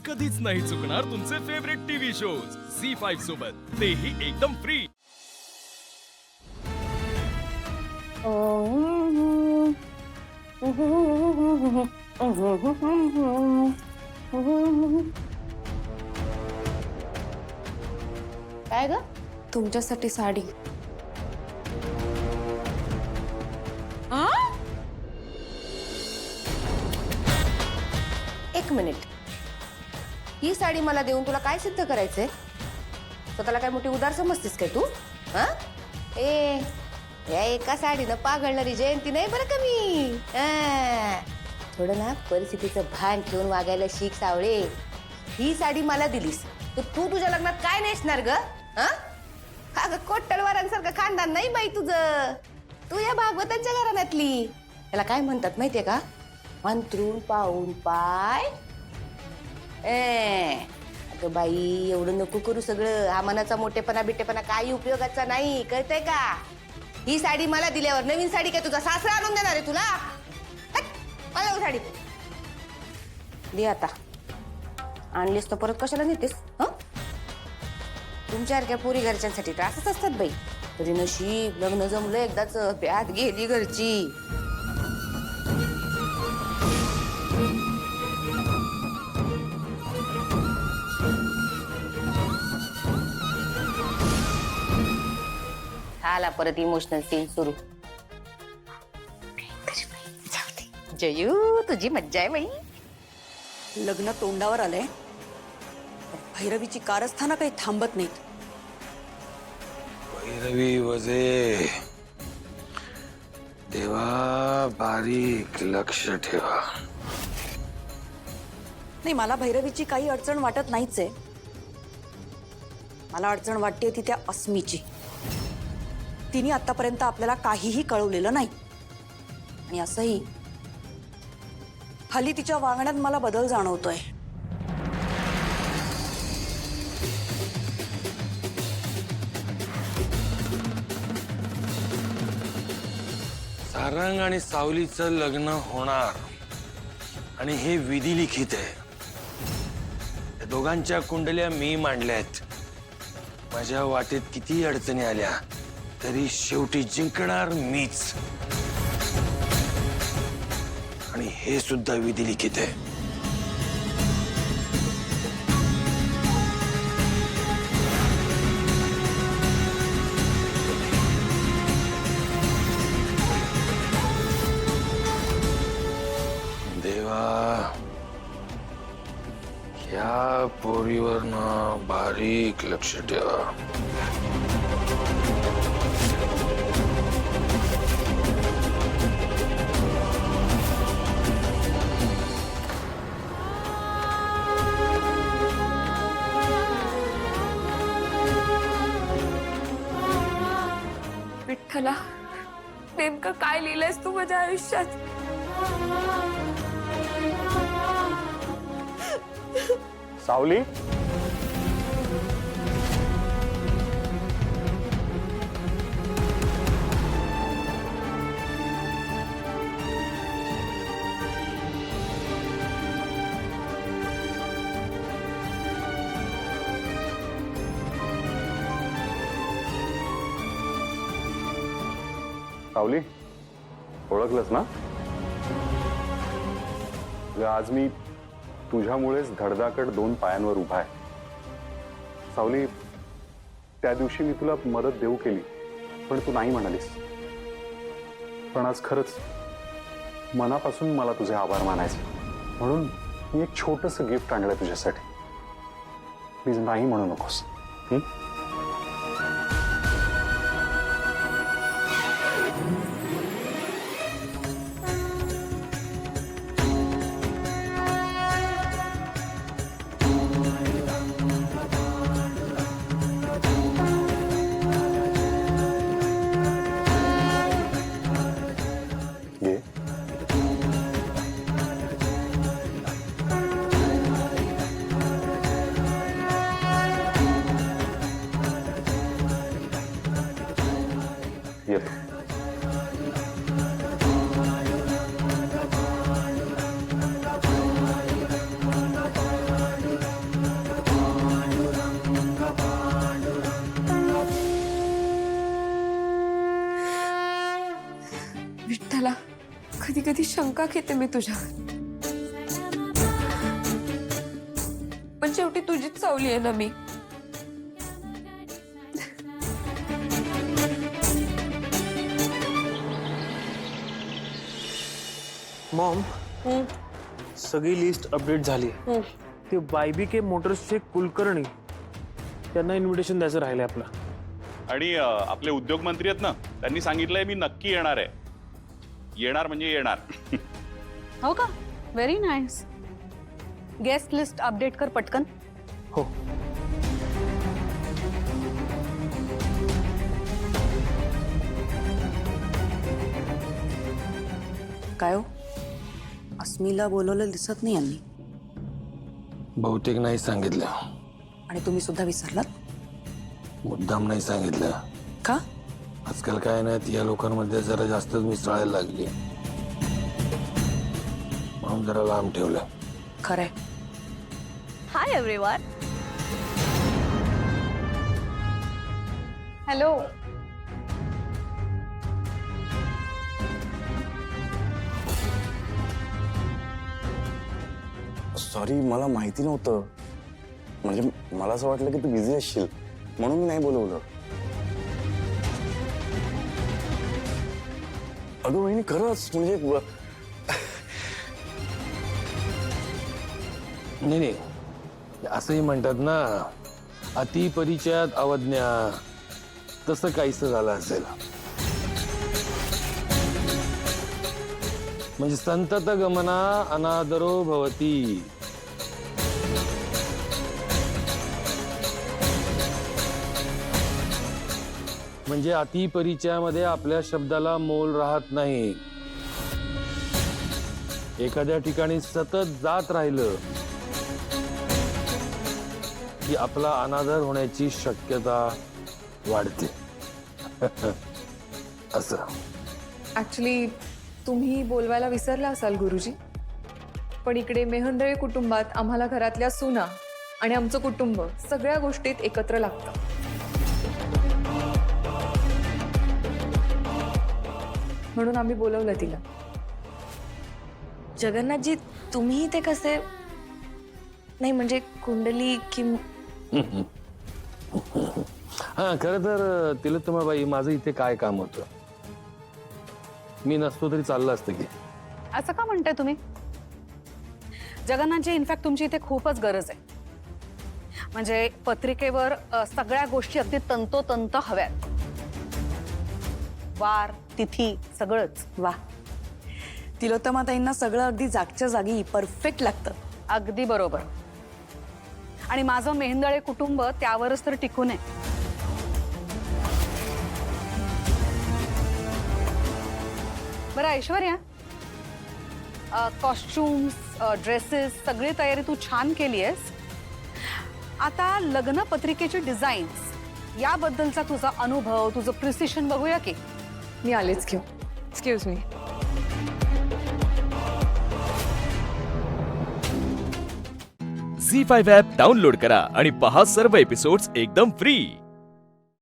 कधीच नाही चुकणार तुमचे फेवरेट टीव्ही शोज झी5 सोबत, तेही एकदम फ्री। काय ग? तुमच्यासाठी साडी। एक मिनिट, ही साडी मला देऊन तुला काय सिद्ध करायचंय? स्वतःला काय मोठी उदार समजतेस काय तू? हा? या एका साडीनं पागळणारी जयंती नाही बरं का मी। थोडं ना परिस्थितीचं भान ठेवून वागायला शिक सावळे। ही साडी मला दिलीस तर तू तुझ्या लग्नात काय नेसणार ग? अगं कोट्टलवारांसारखं खानदान नाही बाई तुझं, तू या भागवतांच्या घराण्यातली। त्याला काय म्हणतात माहितीये का? अंतरून पाहून पाय। अगं बाई, एवढं नको करू सगळं। हा मनाचा मोठेपणा बिटेपणा काही उपयोगाचा नाही, कळतंय का? ही साडी मला दिल्यावर नवीन साडी काय तुझा सासरा आणून देणार आहे तुला? हट, मला साडी दे आता। आणलीस तर परत कशाला नेतेस? तुमच्यासारख्या पोरी घरच्यांसाठी त्रासच असतात बाई। तरी नशीब लग्न जमलं एकदाच, प्यात गेली घरची। आला परत इमोशनल सीन सुरू। जयू, तुझी मज्जा आहे बाई। लग्न तोंडावर आलंय, भैरवीची कारस्थानं काही थांबत नाहीत। भैरवी वजे देवा, बारीक लक्ष ठेवा। नाही, मला भैरवीची काही अडचण वाटत नाहीच आहे। मला अडचण वाटते ती त्या अस्मीची। तिने आतापर्यंत आपल्याला काहीही कळवलेलं नाही, आणि असंही हल्ली तिच्या वागण्यात मला बदल जाणवतोय। सारंग आणि सावलीचं लग्न होणार, आणि हे विधी लिखित आहे। त्या दोघांच्या कुंडल्या मी मांडल्यात। माझ्या वाटेत किती अडचणी आल्या तरी शेवटी जिंकणार मीच, आणि हे सुद्धा विधी लिखित आहे। देवा, या पोरीवर ना बारीक लक्ष ठेवा। विठ्ठला, नेमकं काय लिहिलंयस तू माझ्या आयुष्यात? सावली, सावली, ओळखलंस ना? आज मी तुझ्यामुळेच धडधाकट 2 पायांवर उभा आहे। सावली, त्या दिवशी मी तुला मदत देऊ केली, पण तू नाही म्हणालीस। पण आज खरंच मनापासून मला तुझे आभार मानायचे, म्हणून मी एक छोटंसं गिफ्ट आणलंय तुझ्यासाठी। प्लीज नाही म्हणू नकोस। येतो। किती शंका घेते मी तुझ्यावर, पण शेवटी तुझीच सावली आहे ना मी. मॉम सगळी लिस्ट अपडेट झाली. ते YBK मोटर्सचे कुलकर्णी त्यांना इन्व्हिटेशन द्यायचं राहिलंय आपलं. आणि आपले उद्योग मंत्री आहेत ना, त्यांनी सांगितलंय मी नक्की येणार आहे. येणार म्हणजे येणार. हो का? Very nice. Guest list update कर पटकन. हो. काय हो, अस्मीला बोलवलं दिसत नाही यांनी. बहुतेक नाही सांगितलं. आणि तुम्ही सुद्धा विसरलात मुद्दाम नाही सांगितलं. का? आजकाल काय नाही, ती या लोकांमध्ये जरा जास्तच मिसळायला लागली, म्हणून जरा लांब ठेवलं. खरंय. Hi everyone. हॅलो. सॉरी, मला माहिती नव्हतं. म्हणजे मला असं वाटलं की तू बिझी असशील म्हणून मी नाही बोलवलं. अगं वहिनी, खरंच म्हणजे नाही, असंही म्हणतात ना, अति परिचयात अवज्ञा, तसं काहीच झालं असेल. म्हणजे संतत गमना अनादरो भवती. म्हणजे अति परिचयामध्ये आपल्या शब्दाला मोल राहत नाही. एखाद्या ठिकाणी सतत जात राहिलं की आपला अनादर होण्याची शक्यता वाढते. असं. ऍक्च्युली तुम्ही बोलवायला विसरला असाल गुरुजी, पण इकडे मेहंदळे कुटुंबात आम्हाला घरातल्या सुना आणि आमचं कुटुंब सगळ्या गोष्टीत एकत्र लागतं. म्हणून आम्ही बोलवलं तिला. जगन्नाथजी, तुम्ही ते कसे? नाही म्हणजे कुंडली कि हा, खरं तर तिलोत्तमाबाई, माझं इथे काय काम होतं? मी नसतो तरी चाललं असतं की. असं का म्हणताय तुम्ही? जगन्नाथजी, इनफॅक्ट तुमची इथे खूपच गरज आहे. म्हणजे पत्रिकेवर सगळ्या गोष्टी अगदी तंतोतंत हव्यात. वार, तिथी, सगळंच. वा, तिलोत्तमाताईंना सगळं अगदी जागच्या जागी परफेक्ट लागतं. अगदी बरोबर. आणि माझं मेहंदळे कुटुंब त्यावरच तर टिकून आहे. बरं ऐश्वर्या, कॉस्ट्युम्स, ड्रेसेस, सगळी तयारी तू छान केली आहेस. आता लग्न पत्रिकेचे डिझाईन्स याबद्दलचा तुझा अनुभव, तुझं प्रिसिशन बघूया की. मी आलेच घेऊ. Excuse me. Zee five app download करा आणि पहा सर्व एपिसोड्स एकदम फ्री.